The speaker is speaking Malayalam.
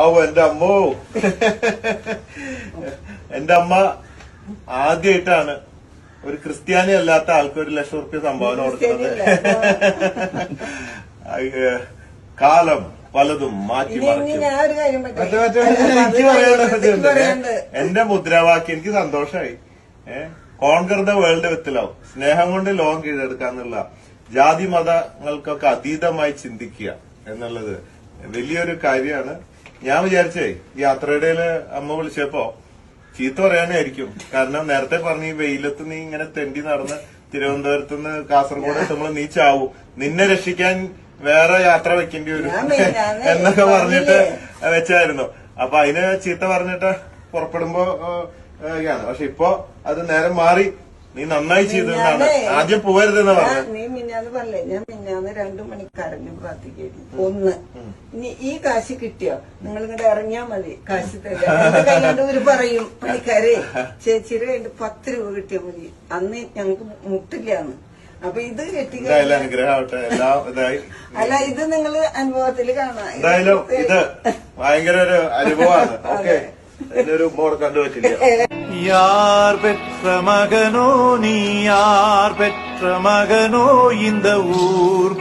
ആവോ എന്റെ അമ്മോ. എന്റെ അമ്മ ആദ്യമായിട്ടാണ് ഒരു ക്രിസ്ത്യാനി അല്ലാത്ത ആൾക്ക് 1,00,000 സംഭാവന കൊടുക്കുന്നത്. കാലം പലതും മാറ്റി മറിക്കും. എനിക്ക് പറയാനുള്ളത് എന്റെ മുദ്രാവാക്യം എനിക്ക് സന്തോഷമായി. Conquer the world with love, സ്നേഹം കൊണ്ട് ലോകം കീഴടക്കാന്നുള്ള, ജാതി മതങ്ങൾക്കൊക്കെ അതീതമായി ചിന്തിക്കുക എന്നുള്ളത് വലിയൊരു കാര്യമാണ്. ഞാൻ വിചാരിച്ചേ ഈ യാത്രയിടയില് അമ്മ വിളിച്ചപ്പോ ചീത്ത പറയാനായിരിക്കും. കാരണം നേരത്തെ പറഞ്ഞ ഈ വെയിലത്ത് നീ ഇങ്ങനെ തെണ്ടി നടന്ന് തിരുവനന്തപുരത്ത് നിന്ന് കാസർഗോഡ് എത്തുമ്പോൾ നീ ചാവും, നിന്നെ രക്ഷിക്കാൻ വേറെ യാത്ര വെക്കേണ്ടി വരും എന്നൊക്കെ പറഞ്ഞിട്ട് വെച്ചായിരുന്നു. അപ്പൊ അതിന് ചീത്ത പറഞ്ഞിട്ട് പുറപ്പെടുമ്പോ പക്ഷെ ഇപ്പൊ അത് നേരെ മാറി. നീ നന്നായി ചെയ്തതാണ്. ആദ്യം പോകരുതെന്ന് പറഞ്ഞു. നീ മിന്നാന്ന് പറഞ്ഞേ, ഞാൻ മിന്നാന്ന് 2 മണിക്കാരന് പ്രാർത്ഥിക്കായിരുന്നു. ഒന്ന്, ഇനി ഈ കാശ് കിട്ടിയോ നിങ്ങൾ ഇങ്ങോട്ട് ഇറങ്ങിയാ മതി, കാശ് തരാണ്ട് ഒരു പറയും പണിക്കാരെ ചേച്ചിയുടെ കയ്യിൽ 10 രൂപ കിട്ടിയാൽ മതി, അന്ന് ഞങ്ങക്ക് മുട്ടില്ലാന്ന്. അപ്പൊ ഇത് കിട്ടി അല്ല, ഇത് നിങ്ങൾ അനുഭവത്തിൽ കാണാം. എന്തായാലും ഇത് ഭയങ്കര ഒരു അനുഭവമാണ്. ഓക്കെ, ഒരു മോർ കണ്ടുപറ്റില്ല. யார் பெற்ற மகனோ நீ, யார் பெற்ற மகனோ இந்த ஊர்